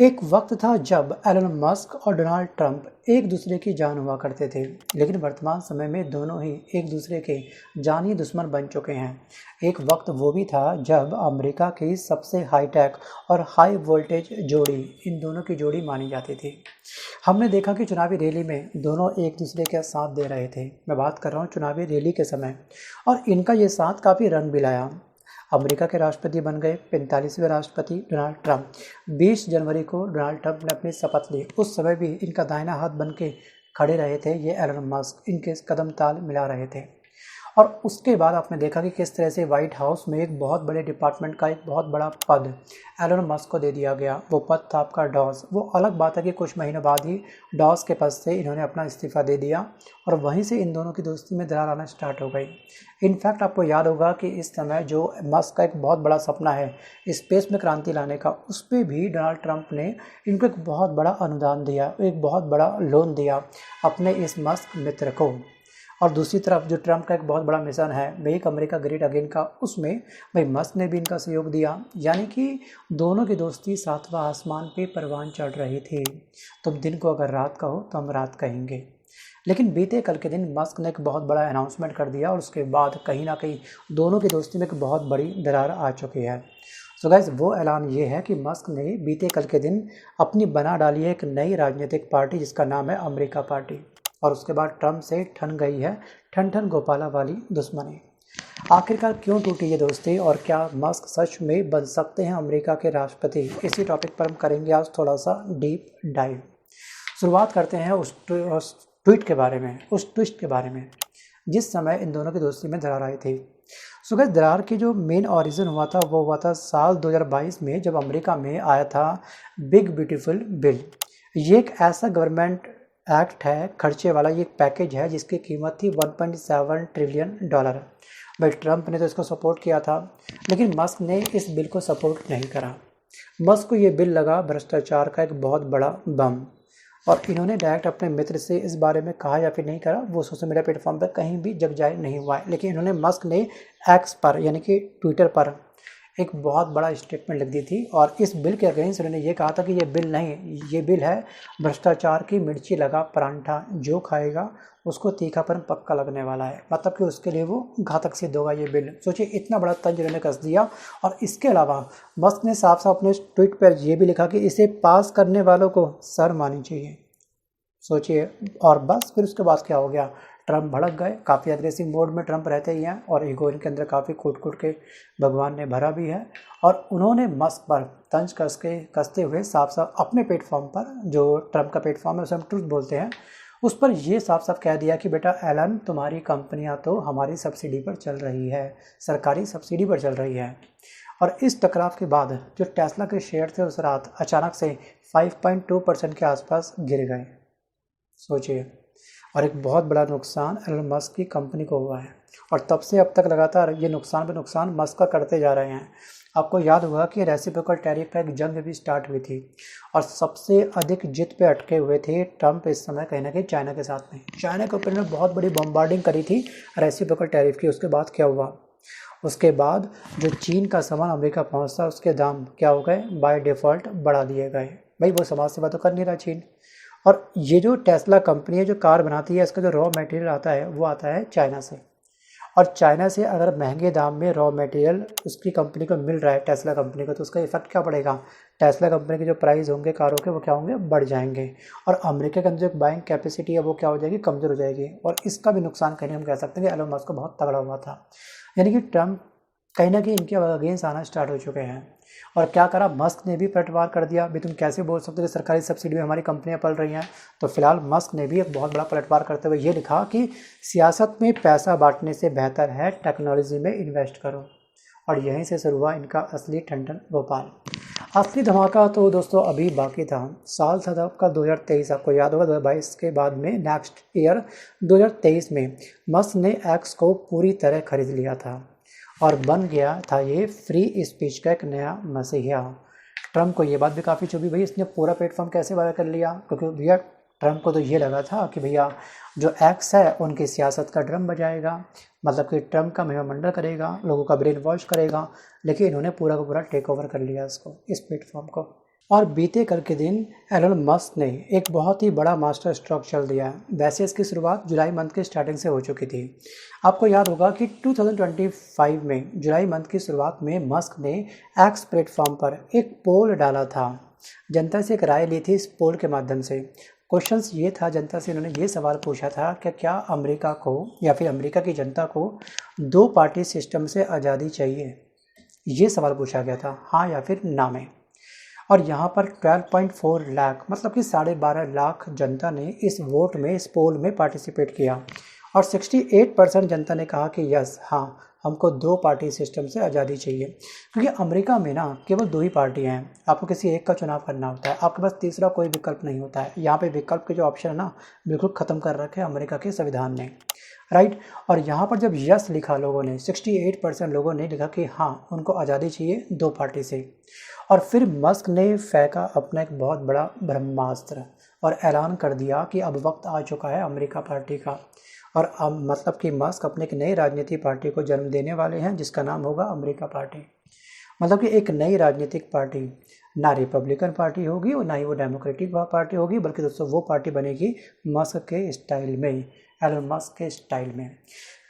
एक वक्त था जब एलन मस्क और डोनाल्ड ट्रंप एक दूसरे की जान हुआ करते थे, लेकिन वर्तमान समय में दोनों ही एक दूसरे के जानी दुश्मन बन चुके हैं। एक वक्त वो भी था जब अमेरिका की सबसे हाईटेक और हाई वोल्टेज जोड़ी इन दोनों की जोड़ी मानी जाती थी। हमने देखा कि चुनावी रैली में दोनों एक दूसरे का साथ दे रहे थे। मैं बात कर रहा हूँ चुनावी रैली के समय, और इनका ये साथ काफ़ी रंग भी लाया। अमेरिका के राष्ट्रपति बन गए 45वें राष्ट्रपति डोनाल्ड ट्रंप। 20 जनवरी को डोनाल्ड ट्रंप ने अपनी शपथ ली। उस समय भी इनका दाहिना हाथ बन के खड़े रहे थे ये एलन मस्क, इनके कदम ताल मिला रहे थे। और उसके बाद आपने देखा कि किस तरह से व्हाइट हाउस में एक बहुत बड़े डिपार्टमेंट का एक बहुत बड़ा पद एलन मस्क को दे दिया गया। वो पद था आपका डॉस। वो अलग बात है कि कुछ महीनों बाद ही डॉस के पद से इन्होंने अपना इस्तीफा दे दिया और वहीं से इन दोनों की दोस्ती में दरार आना स्टार्ट हो गई। इनफैक्ट आपको याद होगा कि इस समय जो मस्क का एक बहुत बड़ा सपना है स्पेस में क्रांति लाने का, उस पर भी डोनाल्ड ट्रंप ने इनको एक बहुत बड़ा अनुदान दिया, एक बहुत बड़ा लोन दिया अपने इस मस्क मित्र को। और दूसरी तरफ जो ट्रंप का एक बहुत बड़ा मिशन है मेक अमेरिका ग्रेट अगेन का, उसमें भाई मस्क ने भी इनका सहयोग दिया। यानी कि दोनों की दोस्ती सातवां आसमान पे परवान चढ़ रही थी। तुम दिन को अगर रात कहो तो हम रात कहेंगे। लेकिन बीते कल के दिन मस्क ने एक बहुत बड़ा अनाउंसमेंट कर दिया और उसके बाद कहीं ना कहीं दोनों की दोस्ती में एक बहुत बड़ी दरार आ चुकी है। सो गाइस, वो ऐलान ये है कि मस्क ने बीते कल के दिन अपनी बना डाली है एक नई राजनीतिक पार्टी जिसका नाम है अमेरिका पार्टी। और उसके बाद ट्रंप से ठन गई है ठन ठन गोपाला वाली दुश्मनी। आखिरकार क्यों टूटी ये दोस्ती और क्या मस्क सच में बन सकते हैं अमेरिका के राष्ट्रपति? इसी टॉपिक पर हम करेंगे आज थोड़ा सा डीप डाइव। शुरुआत करते हैं उस ट्वीट के बारे में, उस ट्विस्ट के बारे में जिस समय इन दोनों की दोस्ती में दरार आई थी। सो गाइस, दरार की जो मेन ऑरिजिन हुआ था वो हुआ था साल 2022 में, जब अमेरिका में आया था बिग ब्यूटीफुल बिल। ये एक ऐसा गवर्नमेंट एक्ट है, खर्चे वाला ये एक पैकेज है जिसकी कीमत थी 1.7 ट्रिलियन डॉलर। भाई ट्रंप ने तो इसको सपोर्ट किया था, लेकिन मस्क ने इस बिल को सपोर्ट नहीं करा। मस्क को ये बिल लगा भ्रष्टाचार का एक बहुत बड़ा बम, और इन्होंने डायरेक्ट अपने मित्र से इस बारे में कहा या फिर नहीं करा, वो सोशल मीडिया प्लेटफॉर्म पर कहीं भी जग जाहिर नहीं हुआ है। लेकिन इन्होंने मस्क ने एक्स पर यानी कि ट्विटर पर एक बहुत बड़ा स्टेटमेंट लिख दी थी और इस बिल के अगेंस्ट उन्होंने ये कहा था कि ये बिल नहीं, ये बिल है भ्रष्टाचार की मिर्ची लगा परांठा, जो खाएगा उसको तीखापन पक्का लगने वाला है। मतलब कि उसके लिए वो घातक सिद्ध होगा ये बिल। सोचिए, इतना बड़ा तंज उन्होंने कस दिया। और इसके अलावा मस्क ने साफ साफ अपने ट्वीट पर यह भी लिखा कि इसे पास करने वालों को शर्म आनी चाहिए। सोचिए, और बस फिर उसके बाद क्या हो गया, ट्रंप भड़क गए। काफ़ी एग्रेसिव मोड में ट्रंप रहते ही हैं और ईगो इनके अंदर काफ़ी कूट कूट के भगवान ने भरा भी है। और उन्होंने मस्क पर तंज कसते हुए साफ साफ अपने प्लेटफॉर्म पर, जो ट्रंप का प्लेटफॉर्म है उसे हम ट्रूथ बोलते हैं, उस पर ये साफ साफ कह दिया कि बेटा एलन, तुम्हारी कंपनियां तो हमारी सब्सिडी पर चल रही है, सरकारी सब्सिडी पर चल रही है। और इस टकराव के बाद जो टेस्ला के शेयर थे उस रात अचानक से 5.2% के आसपास गिर गए। सोचिए, और एक बहुत बड़ा नुकसान एलन मस्क की कंपनी को हुआ है। और तब से अब तक लगातार ये नुकसान पे नुकसान मस्क का करते जा रहे हैं। आपको याद होगा कि रेसिप्रोकल टैरिफ का एक जंग भी स्टार्ट हुई थी और सबसे अधिक जित पे अटके हुए थे ट्रंप इस समय कहीं ना कहीं चाइना के साथ में। चाइना के ऊपर ने बहुत बड़ी बम्बार्डिंग करी थी रेसिप्रोकल टैरिफ की। उसके बाद क्या हुआ, उसके बाद जो चीन का सामान अमेरिका पहुंचता उसके दाम क्या हो गए, बाय डिफ़ॉल्ट बढ़ा दिए गए। भाई वो समाज सेवा तो कर नहीं रहा चीन। और ये जो टेस्ला कंपनी है जो कार बनाती है, इसका जो रॉ मटेरियल आता है वो आता है चाइना से। और चाइना से अगर महंगे दाम में रॉ मटेरियल उसकी कंपनी को मिल रहा है, टेस्ला कंपनी को, तो उसका इफेक्ट क्या पड़ेगा, टेस्ला कंपनी के जो प्राइस होंगे कारों के वो क्या होंगे, बढ़ जाएंगे। और अमेरिका के अंदर जो बाइंग कैपेसिटी है वो क्या हो जाएगी, कमज़ोर हो जाएगी। और इसका भी नुकसान कहीं हम कह सकते हैं कि एलन मस्क को बहुत तगड़ा हुआ था। यानी कि ट्रंप कहीं ना कहीं इनके अगेंस्ट आना स्टार्ट हो चुके हैं। और क्या करा, मस्क ने भी पलटवार कर दिया। भाई तुम कैसे बोल सकते हो कि सरकारी सब्सिडी में हमारी कंपनियां पल रही हैं। तो फिलहाल मस्क ने भी एक बहुत बड़ा पलटवार करते हुए ये लिखा कि सियासत में पैसा बांटने से बेहतर है टेक्नोलॉजी में इन्वेस्ट करो। और यहीं से शुरू हुआ इनका असली ठंडन भोपाल। असली धमाका तो दोस्तों अभी बाकी था। साल था आपका 2023, आपको याद होगा 2022 के बाद में नेक्स्ट ईयर 2023 में मस्क ने एक्स को पूरी तरह खरीद लिया था और बन गया था ये फ्री स्पीच का एक नया मसीहा। ट्रंप को ये बात भी काफ़ी चुभी, भाई इसने पूरा प्लेटफॉर्म कैसे वायरल कर लिया, क्योंकि भैया ट्रंप को तो ये लगा था कि भैया जो एक्स है उनकी सियासत का ड्रम बजाएगा, मतलब कि ट्रंप का महिमामंडल करेगा, लोगों का ब्रेन वॉश करेगा। लेकिन इन्होंने पूरा का पूरा टेक ओवर कर लिया इसको, इस प्लेटफॉर्म को। और बीते कल के दिन एलन मस्क ने एक बहुत ही बड़ा मास्टर स्ट्रोक चल दिया। वैसे इसकी शुरुआत जुलाई मंथ की स्टार्टिंग से हो चुकी थी। आपको याद होगा कि 2025 में जुलाई मंथ की शुरुआत में मस्क ने एक्स प्लेटफॉर्म पर एक पोल डाला था। जनता से एक राय ली थी। इस पोल के माध्यम से क्वेश्चंस ये था, जनता से इन्होंने ये सवाल पूछा था कि क्या अमेरिका को या फिर अमेरिका की जनता को 2 पार्टी सिस्टम से आज़ादी चाहिए। ये सवाल पूछा गया था, हाँ या फिर ना में। और यहाँ पर 12.4 लाख मतलब कि 12.5 लाख जनता ने इस वोट में, इस पोल में पार्टिसिपेट किया और 68% जनता ने कहा कि यस, हाँ, हमको 2 पार्टी सिस्टम से आज़ादी चाहिए। क्योंकि अमेरिका में ना केवल 2 ही पार्टियाँ हैं। आपको किसी एक का चुनाव करना होता है, आपके पास तीसरा कोई विकल्प नहीं होता है। यहाँ पे विकल्प के जो ऑप्शन है ना, बिल्कुल ख़त्म कर रखे हैं अमेरिका के संविधान ने, राइट। और यहाँ पर जब यस लिखा लोगों ने, 68% लोगों ने लिखा कि हाँ, उनको आज़ादी चाहिए 2 पार्टी से। और फिर मस्क ने फेंका अपना एक बहुत बड़ा ब्रह्मास्त्र और ऐलान कर दिया कि अब वक्त आ चुका है अमेरिका पार्टी का। और अब मतलब कि मस्क अपने एक नई राजनीतिक पार्टी को जन्म देने वाले हैं, जिसका नाम होगा अमेरिका पार्टी। मतलब कि एक नई राजनीतिक पार्टी, ना रिपब्लिकन पार्टी होगी और ना ही वो डेमोक्रेटिक पार्टी होगी, बल्कि दोस्तों वो पार्टी बनेगी मस्क के स्टाइल में, एलन मस्क के स्टाइल में।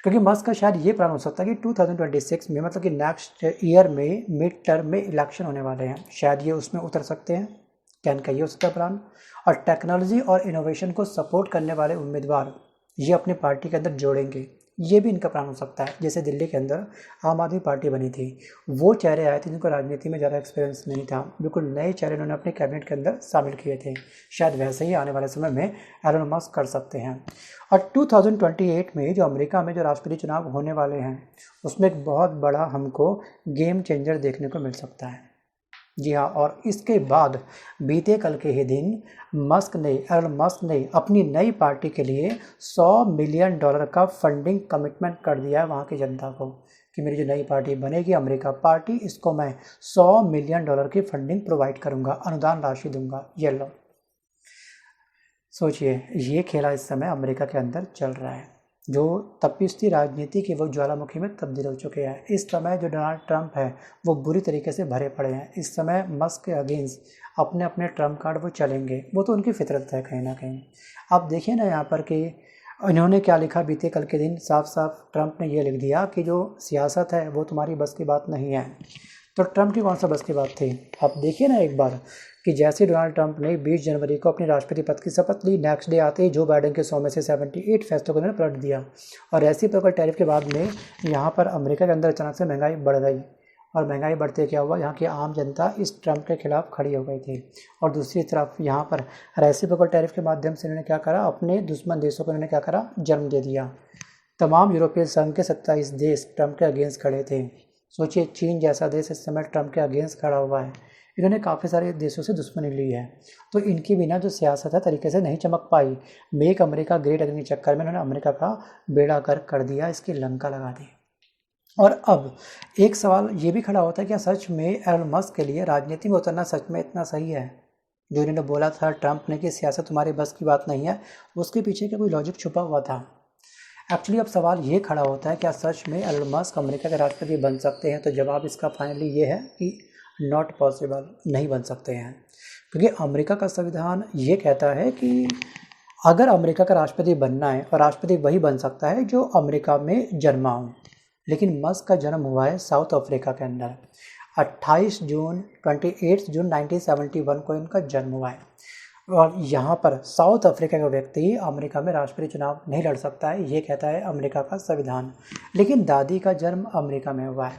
क्योंकि मस्क का शायद ये प्लान हो सकता है कि 2026 में, मतलब कि नेक्स्ट ईयर में मिड टर्म में इलेक्शन होने वाले हैं, शायद ये उसमें उतर सकते हैं। कैन का ये हो सकता है प्लान। और टेक्नोलॉजी और इनोवेशन को सपोर्ट करने वाले उम्मीदवार ये अपनी पार्टी के अंदर जोड़ेंगे, ये भी इनका प्लान हो सकता है। जैसे दिल्ली के अंदर आम आदमी पार्टी बनी थी, वो चेहरे आए थे जिनको राजनीति में ज़्यादा एक्सपीरियंस नहीं था, बिल्कुल नए चेहरे उन्होंने अपने कैबिनेट के अंदर शामिल किए थे। शायद वैसे ही आने वाले समय में एलन मस्क कर सकते हैं। और 2028 में जो अमेरिका में जो राष्ट्रपति चुनाव होने वाले हैं, उसमें एक बहुत बड़ा हमको गेम चेंजर देखने को मिल सकता है। जी हाँ, और इसके बाद बीते कल के ही दिन एलन मस्क ने अपनी नई पार्टी के लिए $100 मिलियन का फंडिंग कमिटमेंट कर दिया है वहाँ की जनता को कि मेरी जो नई पार्टी बनेगी अमेरिका पार्टी, इसको मैं $100 मिलियन की फंडिंग प्रोवाइड करूँगा, अनुदान राशि दूंगा। ये लो, सोचिए, ये खेला इस समय अमेरिका के अंदर चल रहा है। जो तपिस्ती राजनीति की वो ज्वालामुखी में तब्दील हो चुके हैं। इस समय जो डोनाल्ड ट्रंप है वो बुरी तरीके से भरे पड़े हैं। इस समय मस्क के अगेंस्ट अपने अपने ट्रम्प कार्ड वो चलेंगे, वो तो उनकी फितरत है कहीं ना कहीं। आप देखिए ना यहाँ पर कि इन्होंने क्या लिखा बीते कल के दिन, साफ साफ ट्रंप ने ये लिख दिया कि जो सियासत है वो तुम्हारी बस की बात नहीं है। तो ट्रंप की कौन सा बस की बात थी? आप देखिए ना एक बार कि जैसे डोनाल्ड ट्रंप ने 20 जनवरी को अपने राष्ट्रपति पद की शपथ ली, नेक्स्ट डे आते ही जो बाइडेन के 100 में से 78 फैसलों को उन्होंने पलट दिया। और ऐसी प्रकार टैरिफ के बाद में यहाँ पर अमेरिका के अंदर अचानक से महंगाई बढ़ गई। और महंगाई बढ़ते क्या हुआ, यहाँ की आम जनता इस ट्रंप के खिलाफ खड़ी हो गई थी। और दूसरी तरफ यहाँ पर रेसिप्रोकल टैरिफ के माध्यम से इन्होंने क्या करा, अपने दुश्मन देशों को इन्होंने क्या करा, जन्म दे दिया। तमाम यूरोपीय संघ के 27 देश ट्रंप के अगेंस्ट खड़े थे। सोचिए, चीन जैसा देश इस समय ट्रंप के अगेंस्ट खड़ा हुआ है। इन्होंने काफ़ी सारे देशों से दुश्मनी ली है, तो इनकी बिना जो सियासत है तरीके से नहीं चमक पाई। मेक अमेरिका ग्रेट अगेन चक्कर में इन्होंने अमेरिका का बेड़ा गर्क कर दिया, इसकी लंका लगा दी। और अब एक सवाल ये भी खड़ा होता है, क्या सच में एलन मस्क के लिए राजनीति में उतरना सच में इतना सही है? जो इन्होंने बोला था ट्रंप ने कि सियासत तुम्हारे बस की बात नहीं है, उसके पीछे क्या कोई लॉजिक छुपा हुआ था? एक्चुअली अब सवाल ये खड़ा होता है, क्या सच में एलन मस्क अमेरिका के राष्ट्रपति बन सकते हैं? तो जवाब इसका फाइनली ये है कि नॉट पॉसिबल, नहीं बन सकते हैं। क्योंकि अमेरिका का संविधान ये कहता है कि अगर अमेरिका का राष्ट्रपति बनना है, और राष्ट्रपति वही बन सकता है जो अमेरिका में जन्मा हो। लेकिन मस्क का जन्म हुआ है साउथ अफ्रीका के अंदर। 28 जून 1971 को इनका जन्म हुआ है। और यहाँ पर साउथ अफ्रीका का व्यक्ति अमेरिका में राष्ट्रपति चुनाव नहीं लड़ सकता है, ये कहता है अमेरिका का संविधान। लेकिन दादी का जन्म अमेरिका में हुआ है,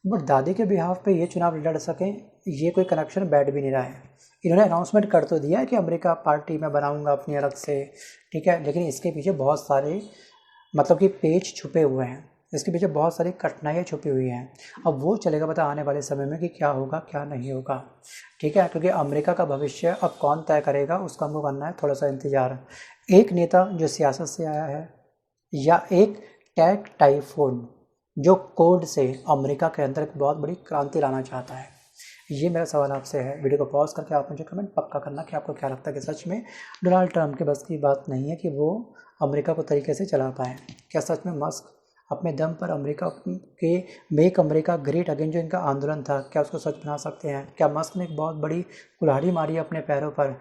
बट दादी के बिहाफ पे ये चुनाव लड़ सकें, ये कोई कनेक्शन बैठ भी नहीं रहा है। इन्होंने अनाउंसमेंट कर तो दिया है कि अमेरिका पार्टी मैं बनाऊंगा अपनी अलग से, ठीक है, लेकिन इसके पीछे बहुत सारे मतलब कि पेच छुपे हुए हैं, इसके पीछे बहुत सारी कठिनाइयाँ छुपी हुई हैं। अब वो चलेगा पता आने वाले समय में कि क्या होगा क्या नहीं होगा, ठीक है। क्योंकि अमेरिका का भविष्य अब कौन तय करेगा, उसका हमको करना है थोड़ा सा इंतज़ार। एक नेता जो सियासत से आया है, या एक टेक टाइफून जो कोड से अमेरिका के अंदर एक बहुत बड़ी क्रांति लाना चाहता है? ये मेरा सवाल आपसे है। वीडियो को पॉज करके आप मुझे कमेंट पक्का करना कि आपको क्या लगता है कि सच में डोनाल्ड ट्रंप के बस की बात नहीं है कि वो अमेरिका को तरीके से चला पाए। क्या सच में मस्क अपने दम पर अमेरिका के मेक अमेरिका ग्रेट अगेन जो इनका आंदोलन था, क्या उसको सच बना सकते हैं? क्या मस्क ने एक बहुत बड़ी कुल्हाड़ी मारी अपने पैरों पर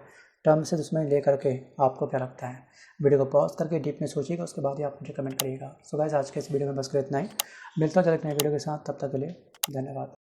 ट्रम्प से दुश्मनी लेकर के? आपको क्या लगता है? वीडियो को पॉज करके डीप में सोचिएगा, उसके बाद ही आप मुझे कमेंट करिएगा। सो गाइस, आज के इस वीडियो में बस कर इतना ही। मिलता हूं जल्द एक नए वीडियो के साथ, तब तक के लिए धन्यवाद।